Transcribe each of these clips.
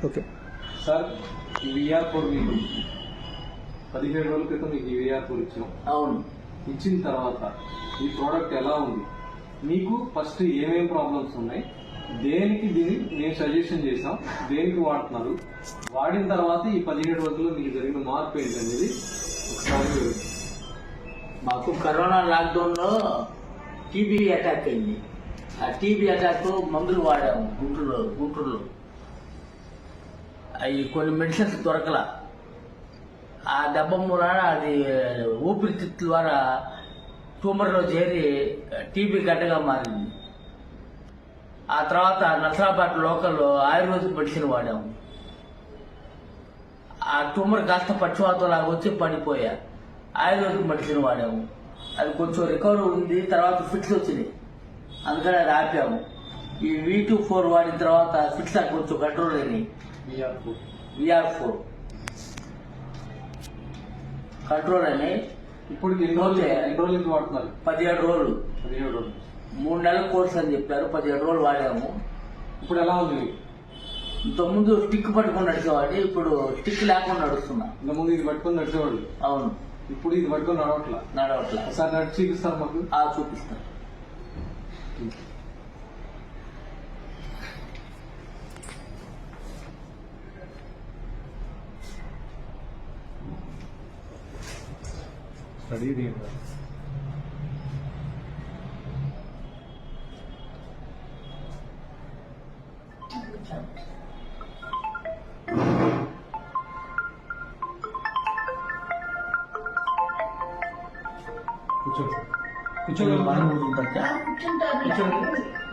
Okay sir, ఈ VR4 మీకు 17 రోజుల క్రితం మీకు ఈ VR4 ఇచ్చాం. అవును. ఇచ్చిన తర్వాత ఈ ప్రోడక్ట్ ఎలా ఉంది, మీకు ఫస్ట్ ఏమేం ప్రాబ్లమ్స్ ఉన్నాయి, దేనికి దీన్ని మేము సజెషన్ చేసాం, దేనికి వాడుతున్నారు, వాడిన తర్వాత ఈ 17 రోజుల్లో మీకు జరిగిన మార్పు ఏంటి అనేది ఒకసారి వివరించండి. మాకు కరోనా లాక్డౌన్లో టీబీ అటాక్ అయింది. ఆ టీబీ అటాక్ మందులు వాడాము గుంటూరులో. అవి కొన్ని మెడిసిన్స్ దొరకల. ఆ దెబ్బ మూలాన అది ఊపిరితిత్తుల ద్వారా ట్యూమర్లో చేరి టీబీ గడ్డగా మారింది. ఆ తర్వాత నసరాబాద్ లోకల్లో ఆయుర్వేదిక్ మెడిసిన్ వాడాము. ఆ ట్యూమర్ కాస్త పక్షవాతం లాగా వచ్చి పడిపోయా. ఆయుర్వేదిక్ మెడిసిన్ వాడాము. అది కొంచెం రికవరీ ఉంది. తర్వాత ఫిట్స్ వచ్చినాయి, అందుకని అది ఆపాము. ఈ V24 వాడిన తర్వాత ఫిట్స్ కొంచెం కంట్రోల్ అయినాయి. VR4 కంట్రోల్ అయినాయి. ఇప్పుడు ఎన్ని రోజులు నుంచి వాడుతున్నారు? 17 రోజులు. 17 రోజులు. 3 నెలల కోర్స్ అని చెప్పారు. 17 రోజులు వాడాము. ఇప్పుడు ఎలా ఉంది మీకు? ఇంతకుముందు స్టిక్ పట్టుకుని నడిచేవాడి, ఇప్పుడు స్టిక్ లేకుండా నడుస్తున్నా. ఇంతకుముందు ఇది పట్టుకొని నడిచేవాళ్ళు, అవును. ఇప్పుడు ఇది పట్టుకొని నడవట్లా. ఒకసారి నడిచి చూపిస్తారు మాకు? చూపిస్తాను.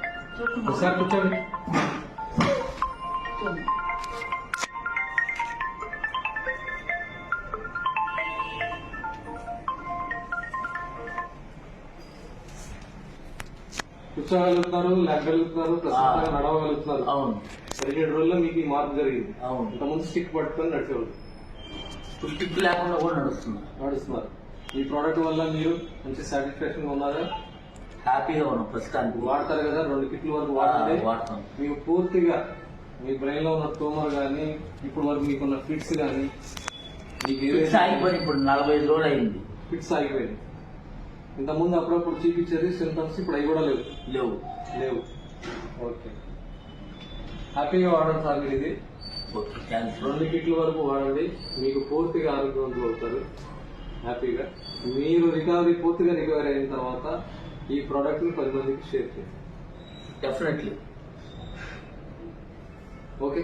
కూర్చోండి. ఒకసారి కూర్చోండి. కూర్చోగలుగుతున్నారు, లేకగలుగుతున్నారు, ప్రశాంతంగా నడవగలుగుతున్నారు. అవును. 17 రోజుల్లో మీకు ఈ మార్పు జరిగింది. అవును. ఇంతకుముందు స్టిక్ పట్టుకొని నడిచేవాళ్ళు, స్టిక్ లేకుండా కూడా నడుస్తున్నారు. ఈ ప్రోడక్ట్ వల్ల మీరు మంచి సాటిస్ఫాక్షన్ గా ఉన్నారా? హ్యాపీగా ఉన్నాం ప్రస్తుతానికి. వాడతారు కదా, 2 కిట్ల వరకు వాడతాం. మీకు పూర్తిగా మీ బ్రెయిన్ లో ఉన్న ట్యూమర్ కానీ, ఇప్పుడు వరకు మీకున్న ఫిట్స్ కానీ, మీకు ఆగిపోయింది. ఇప్పుడు 45 రోజులు అయింది. ఫిట్స్ ఆగిపోయింది. ఇంతకుముందు అప్పుడప్పుడు చూపించేది సింటమ్స్, ఇప్పుడు అవి కూడా లేవు. ఓకే, హ్యాపీగా వాడండి సార్ మీరు ఇది. 2 కిట్ల వరకు వాడండి, మీకు పూర్తిగా ఆరోగ్యవంతులు అవుతారు హ్యాపీగా. మీరు పూర్తిగా రికవరీ అయిన తర్వాత ఈ ప్రోడక్ట్ ని 10 మందికి షేర్ చేయండి. డెఫినెట్లీ. ఓకే.